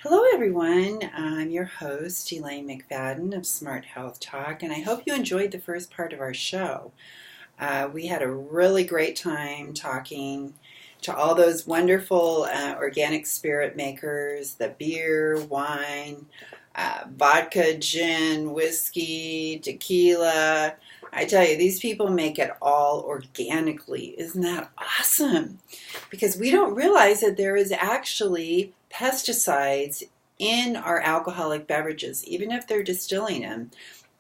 Hello, everyone. I'm your host, Elaine McFadden of Smart Health Talk, and I hope you enjoyed the first part of our show. We had a really great time talking to all those wonderful organic spirit makers, the beer, wine, vodka, gin, whiskey, tequila. I tell you, these people make it all organically. Isn't that awesome? Because we don't realize that there is actually pesticides in our alcoholic beverages. Even if they're distilling them,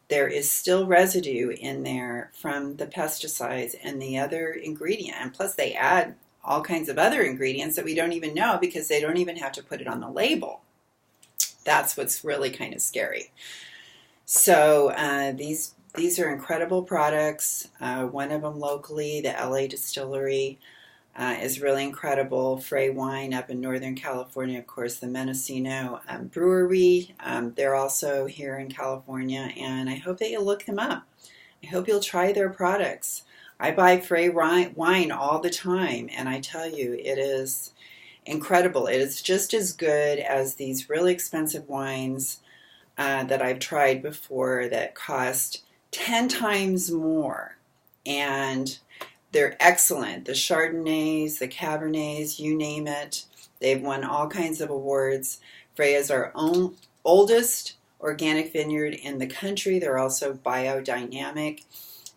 there is still residue in there from the pesticides and the other ingredient. And plus, they add all kinds of other ingredients that we don't even know because they don't even have to put it on the label. That's what's really kind of scary. So these are incredible products. One of them locally, the LA Distillery, is really incredible. Frey Wine up in Northern California, of course, the Mendocino Brewery. They're also here in California, and I hope that you'll look them up. I hope you'll try their products. I buy Frey wine all the time, and I tell you, it is incredible. It is just as good as these really expensive wines that I've tried before that cost 10 times more. And they're excellent. The Chardonnays, the Cabernets, you name it. They've won all kinds of awards. Frey is our own oldest organic vineyard in the country. They're also biodynamic.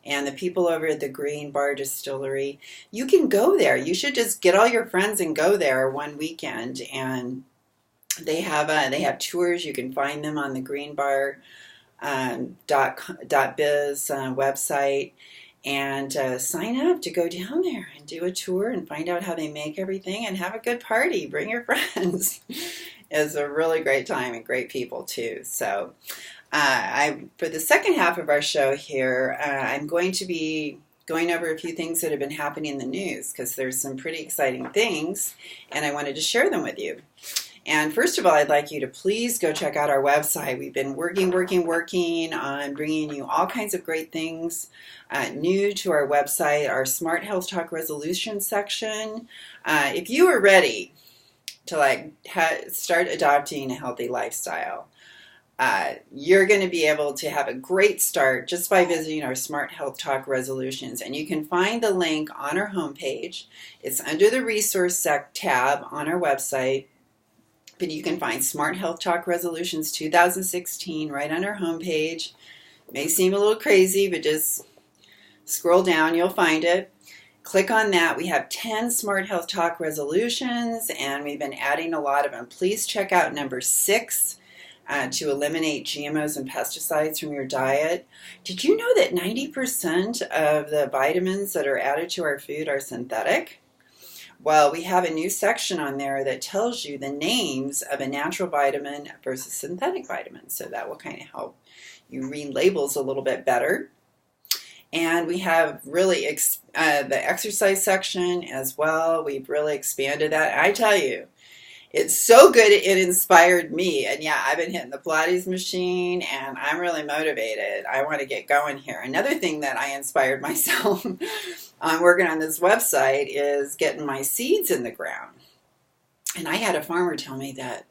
And the people over at the Green Bar Distillery, you can go there. You should just get all your friends and go there one weekend. And they have tours. You can find them on the greenbar.biz website. And sign up to go down there and do a tour and find out how they make everything and have a good party. Bring your friends. It's a really great time and great people too. So for the second half of our show here, I'm going to be going over a few things that have been happening in the news because there's some pretty exciting things and I wanted to share them with you. And first of all, I'd like you to please go check out our website. We've been working on bringing you all kinds of great things new to our website, our Smart Health Talk Resolution section. If you are ready to start adopting a healthy lifestyle, you're going to be able to have a great start just by visiting our Smart Health Talk Resolutions. And you can find the link on our homepage. It's under the Resource tab on our website. But you can find Smart Health Talk Resolutions 2016 right on our homepage. It may seem a little crazy, but just scroll down, you'll find it. Click on that. We have 10 Smart Health Talk Resolutions, and we've been adding a lot of them. Please check out number 6 to eliminate GMOs and pesticides from your diet. Did you know that 90% of the vitamins that are added to our food are synthetic? Well, we have a new section on there that tells you the names of a natural vitamin versus synthetic vitamin. So that will kind of help you read labels a little bit better. And we have really the exercise section as well. We've really expanded that. I tell you, it's so good it inspired me. And yeah, I've been hitting the Pilates machine and I'm really motivated. I want to get going here. Another thing that I inspired myself on working on this website is getting my seeds in the ground. And I had a farmer tell me that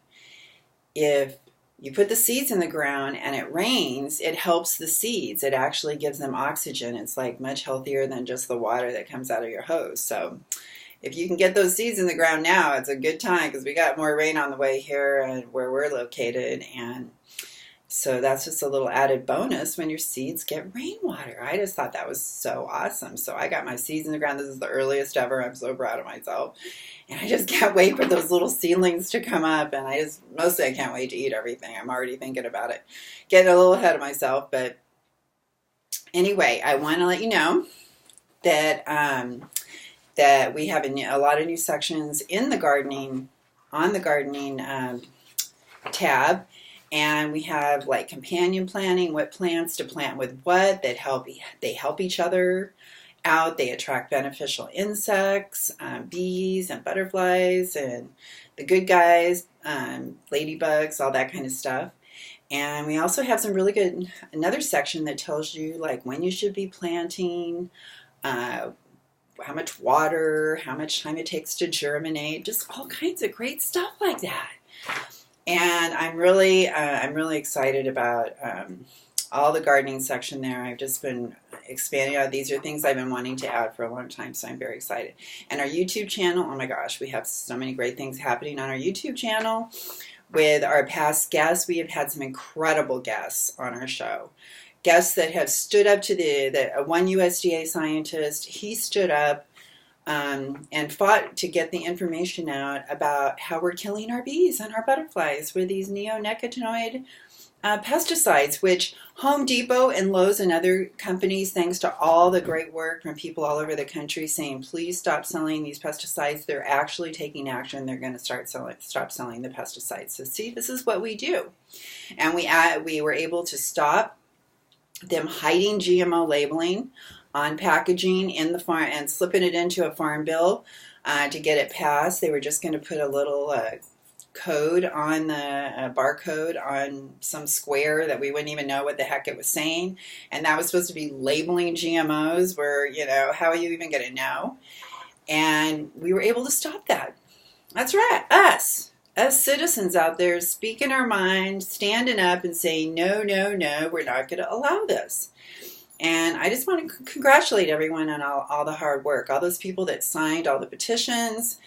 if you put the seeds in the ground and it rains, it helps the seeds. It actually gives them oxygen. It's like much healthier than just the water that comes out of your hose. So if you can get those seeds in the ground now, it's a good time because we got more rain on the way here where we're located. And so that's just a little added bonus when your seeds get rainwater. I just thought that was so awesome. So I got my seeds in the ground. This is the earliest ever. I'm so proud of myself. And I just can't wait for those little seedlings to come up. And mostly I can't wait to eat everything. I'm already thinking about it. Getting a little ahead of myself. But anyway, I want to let you know that that we have a lot of new sections in the gardening, on the gardening tab. And we have like companion planting, what plants to plant with what, they help each other out. They attract beneficial insects, bees and butterflies and the good guys, ladybugs, all that kind of stuff. And we also have some really good, another section that tells you like when you should be planting, how much water, how much time it takes to germinate, just all kinds of great stuff like that. And I'm really excited about all the gardening section there. I've just been expanding out. These are things I've been wanting to add for a long time, so I'm very excited. And our YouTube channel, oh my gosh, we have so many great things happening on our YouTube channel. With our past guests, we have had some incredible guests on our show. Guests that have stood up to the one USDA scientist. He stood up and fought to get the information out about how we're killing our bees and our butterflies with these neonicotinoid pesticides, which Home Depot and Lowe's and other companies, thanks to all the great work from people all over the country saying, please stop selling these pesticides. They're actually taking action. They're going to stop selling the pesticides. So see, this is what we do. And we were able to stop them hiding GMO labeling on packaging in the farm and slipping it into a farm bill to get it passed. They were just going to put a little code on the barcode on some square that we wouldn't even know what the heck it was saying, and that was supposed to be labeling GMOs where, how are you even going to know? And we were able to stop that. That's right, us citizens out there speaking our mind, standing up and saying, no, no, no, we're not going to allow this. And I just want to congratulate everyone on all the hard work, all those people that signed all the petitions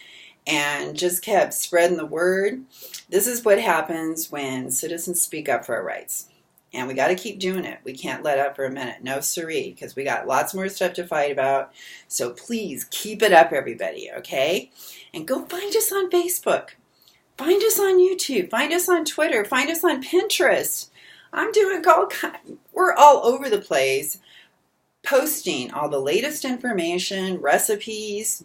and just kept spreading the word. This is what happens when citizens speak up for our rights. And we got to keep doing it. We can't let up for a minute. No siree, because we got lots more stuff to fight about. So please keep it up, everybody, okay? And go find us on Facebook. Find us on YouTube. Find us on Twitter. Find us on Pinterest. We're all over the place posting all the latest information, recipes,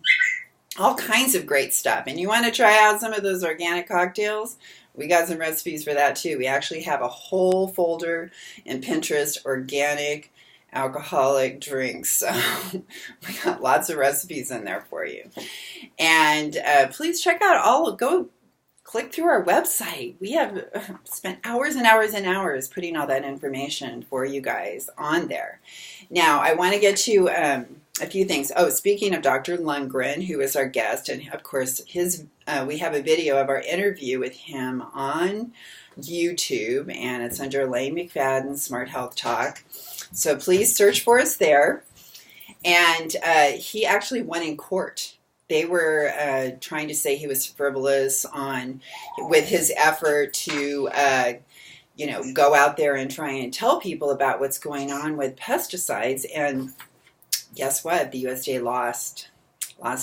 all kinds of great stuff. And you want to try out some of those organic cocktails? We got some recipes for that too. We actually have a whole folder in Pinterest, organic alcoholic drinks. So we got lots of recipes in there for you. And please check out go click through our website. We have spent hours and hours and hours putting all that information for you guys on there. Now, I want to get to a few things. Oh, speaking of Dr. Lundgren, who is our guest, and of course, we have a video of our interview with him on YouTube, and it's under Elaine McFadden Smart Health Talk. So please search for us there. And he actually won in court. They were trying to say he was frivolous with his effort to go out there and try and tell people about what's going on with pesticides. And guess what? The USDA lost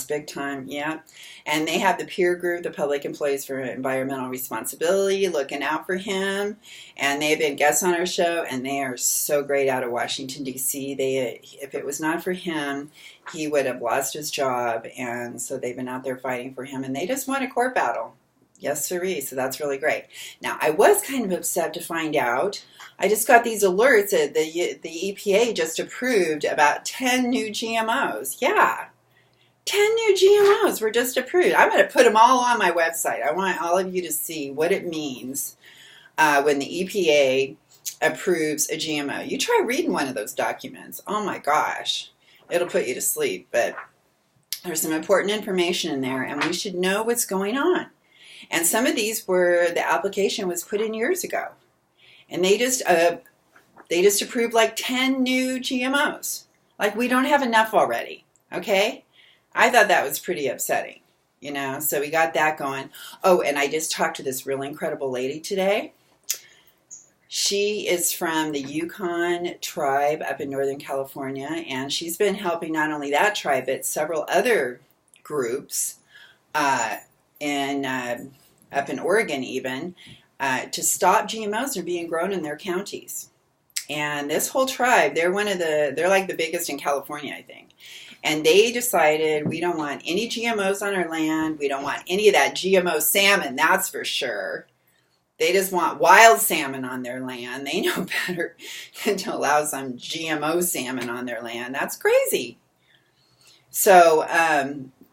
big time. Yeah. And they have the peer group, the Public Employees for Environmental Responsibility, looking out for him. And they've been guests on our show, and they are so great out of Washington, D.C. If it was not for him, he would have lost his job. And so they've been out there fighting for him, and they just won a court battle. Yes, sirree. So that's really great. Now, I was kind of upset to find out. I just got these alerts that the EPA just approved about 10 new GMOs. Yeah. 10 new GMOs were just approved. I'm going to put them all on my website. I want all of you to see what it means when the EPA approves a GMO. You try reading one of those documents. Oh my gosh. It'll put you to sleep. But there's some important information in there, and we should know what's going on. And some of these the application was put in years ago. And they just approved like 10 new GMOs. Like we don't have enough already. Okay? I thought that was pretty upsetting, so we got that going. Oh, and I just talked to this really incredible lady today. She is from the Yukon tribe up in Northern California, and she's been helping not only that tribe, but several other groups up in Oregon even, to stop GMOs from being grown in their counties. And this whole tribe, they're like the biggest in California, I think. And they decided, we don't want any GMOs on our land. We don't want any of that GMO salmon, that's for sure. They just want wild salmon on their land. They know better than to allow some GMO salmon on their land. That's crazy. So,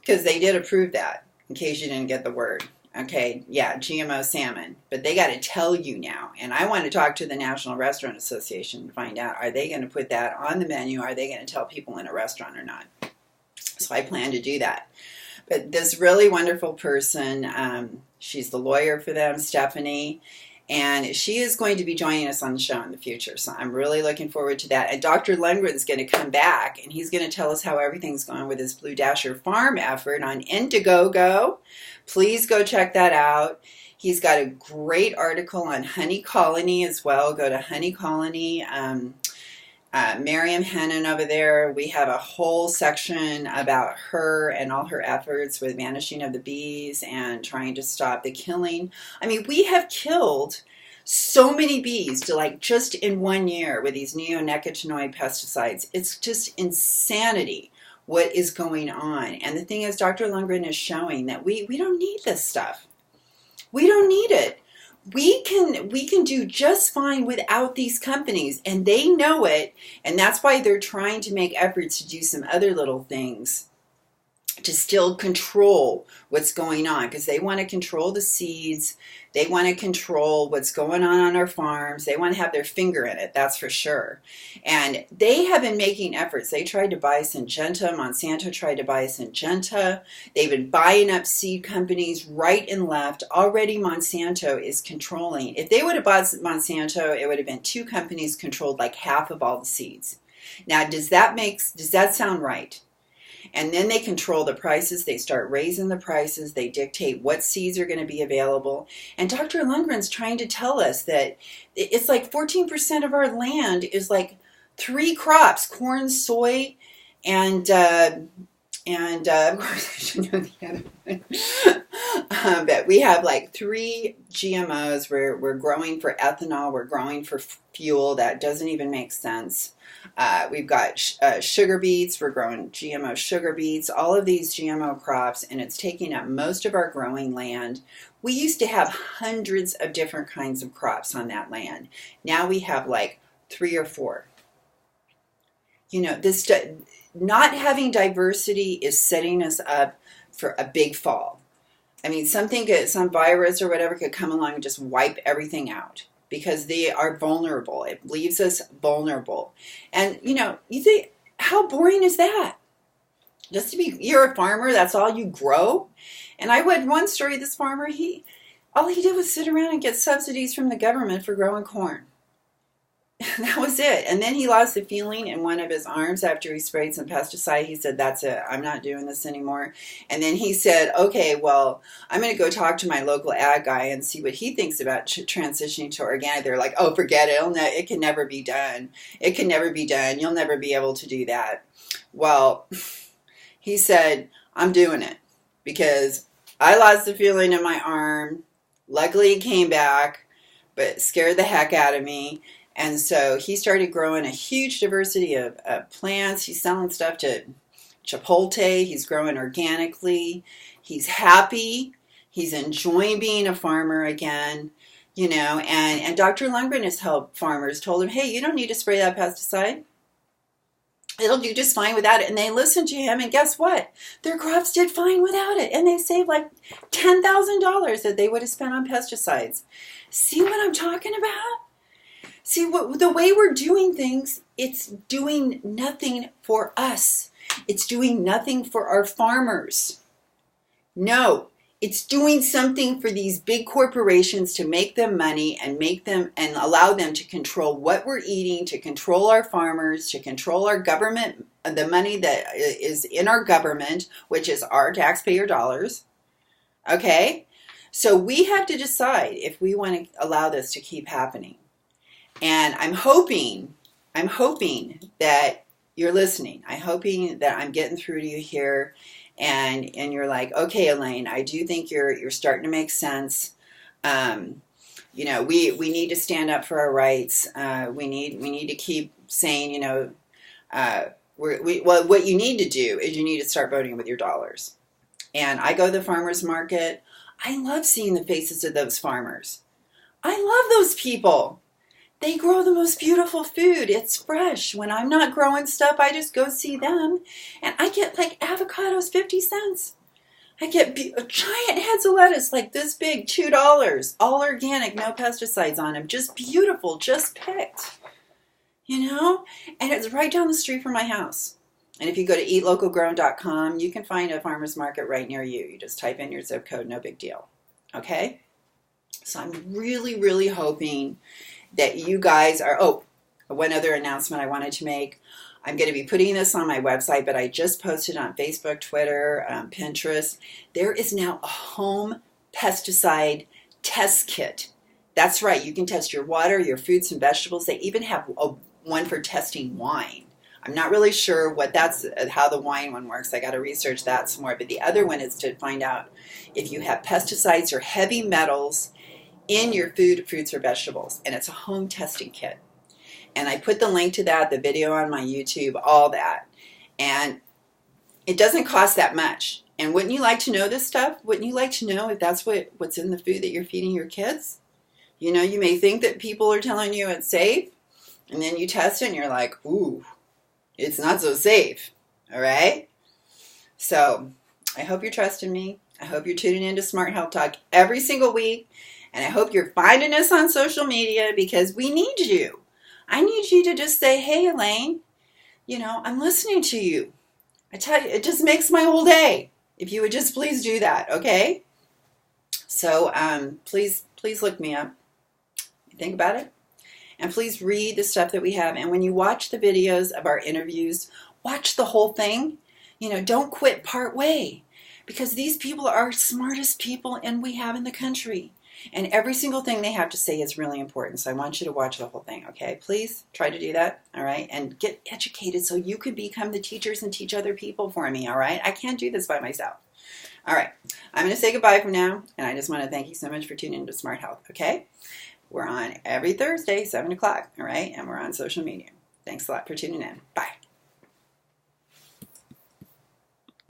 because they did approve that, in case you didn't get the word. Okay, yeah, GMO salmon. But they got to tell you now. And I want to talk to the National Restaurant Association to find out, are they going to put that on the menu? Are they going to tell people in a restaurant or not? So I plan to do that. But this really wonderful person, she's the lawyer for them, Stephanie, and she is going to be joining us on the show in the future. So I'm really looking forward to that. And Dr. Lundgren's going to come back, and he's going to tell us how everything's going with his Blue Dasher Farm effort on Indiegogo. Please go check that out. He's got a great article on Honey Colony as well. Go to Honey Colony. Miriam Hennon over there, we have a whole section about her and all her efforts with vanishing of the bees and trying to stop the killing. I mean, we have killed so many bees to like just in 1 year with these neonicotinoid pesticides. It's just insanity what is going on. And the thing is, Dr. Lundgren is showing that we don't need this stuff. We don't need it. We can do just fine without these companies, and they know it, and that's why they're trying to make efforts to do some other little things to still control what's going on, because they want to control the seeds, they want to control what's going on our farms, they want to have their finger in it, that's for sure. And they have been making efforts. They tried to buy Syngenta, Monsanto tried to buy Syngenta, they've been buying up seed companies right and left. Already Monsanto is controlling. If they would have bought Monsanto, it would have been 2 companies controlled like half of all the seeds. Now, does that sound right? And then they control the prices. They start raising the prices. They dictate what seeds are going to be available. And Dr. Lundgren's trying to tell us that it's like 14% of our land is like 3 crops: corn, soy, and of course I should know the other one. But we have like 3 GMOs. We're growing for ethanol. We're growing for fuel. That doesn't even make sense. We've got sugar beets. We're growing GMO sugar beets, all of these GMO crops, and it's taking up most of our growing land. We used to have hundreds of different kinds of crops on that land. Now we have like 3 or 4. You know, this not having diversity is setting us up for a big fall. I mean, some virus or whatever could come along and just wipe everything out, because they are vulnerable. It leaves us vulnerable. And, you know, you think, how boring is that? You're a farmer, that's all you grow? And I read one story, this farmer, all he did was sit around and get subsidies from the government for growing corn. That was it. And then he lost the feeling in one of his arms after he sprayed some pesticide. He said, that's it, I'm not doing this anymore. And then he said, okay, well, I'm going to go talk to my local ag guy and see what he thinks about transitioning to organic. They're like, oh, forget it. It can never be done. It can never be done. You'll never be able to do that. Well, he said, I'm doing it because I lost the feeling in my arm. Luckily, it came back, but it scared the heck out of me. And so he started growing a huge diversity of plants. He's selling stuff to Chipotle. He's growing organically. He's happy. He's enjoying being a farmer again, you know. And Dr. Lundgren has helped farmers, told him, hey, you don't need to spray that pesticide. It'll do just fine without it. And they listened to him, and guess what? Their crops did fine without it. And they saved like $10,000 that they would have spent on pesticides. See what I'm talking about? See, the way we're doing things, it's doing nothing for us. It's doing nothing for our farmers. No, it's doing something for these big corporations to make them money and allow them to control what we're eating, to control our farmers, to control our government, the money that is in our government, which is our taxpayer dollars. Okay? So we have to decide if we want to allow this to keep happening. And I'm hoping that you're listening. I'm hoping that I'm getting through to you here, and you're like, okay, Elaine, I do think you're starting to make sense. You know, we need to stand up for our rights. We need to keep saying, you know, what you need to do is you need to start voting with your dollars. And I go to the farmers market. I love seeing the faces of those farmers. I love those people. They grow the most beautiful food. It's fresh. When I'm not growing stuff, I just go see them. And I get like avocados, 50 cents. I get giant heads of lettuce like this big, $2. All organic, no pesticides on them. Just beautiful, just picked. You know? And it's right down the street from my house. And if you go to eatlocalgrown.com, you can find a farmer's market right near you. You just type in your zip code, no big deal. Okay? So I'm really, really hoping that you guys are, oh, one other announcement I wanted to make. I'm going to be putting this on my website, but I just posted on Facebook, Twitter, Pinterest. There is now a home pesticide test kit. That's right. You can test your water, your fruits and vegetables. They even have one for testing wine. I'm not really sure how the wine one works. I got to research that some more. But the other one is to find out if you have pesticides or heavy metals in your food, fruits, or vegetables. And it's a home testing kit. And I put the link to that, the video on my YouTube, all that. And it doesn't cost that much. And wouldn't you like to know this stuff? Wouldn't you like to know if that's what's in the food that you're feeding your kids? You know, you may think that people are telling you it's safe, and then you test it and you're like, ooh, it's not so safe. All right? So I hope you're trusting me. I hope you're tuning into Smart Health Talk every single week. And I hope you're finding us on social media because we need you. I need you to just say, hey, Elaine, you know, I'm listening to you. I tell you, it just makes my whole day. If you would just please do that, okay? So please look me up. Think about it. And please read the stuff that we have. And when you watch the videos of our interviews, watch the whole thing. You know, don't quit part way. Because these people are our smartest people and we have in the country. And every single thing they have to say is really important. So I want you to watch the whole thing, okay? Please try to do that, all right? And get educated so you could become the teachers and teach other people for me, all right? I can't do this by myself. All right, I'm going to say goodbye for now. And I just want to thank you so much for tuning into Smart Health, okay? We're on every Thursday, 7 o'clock, all right? And we're on social media. Thanks a lot for tuning in. Bye.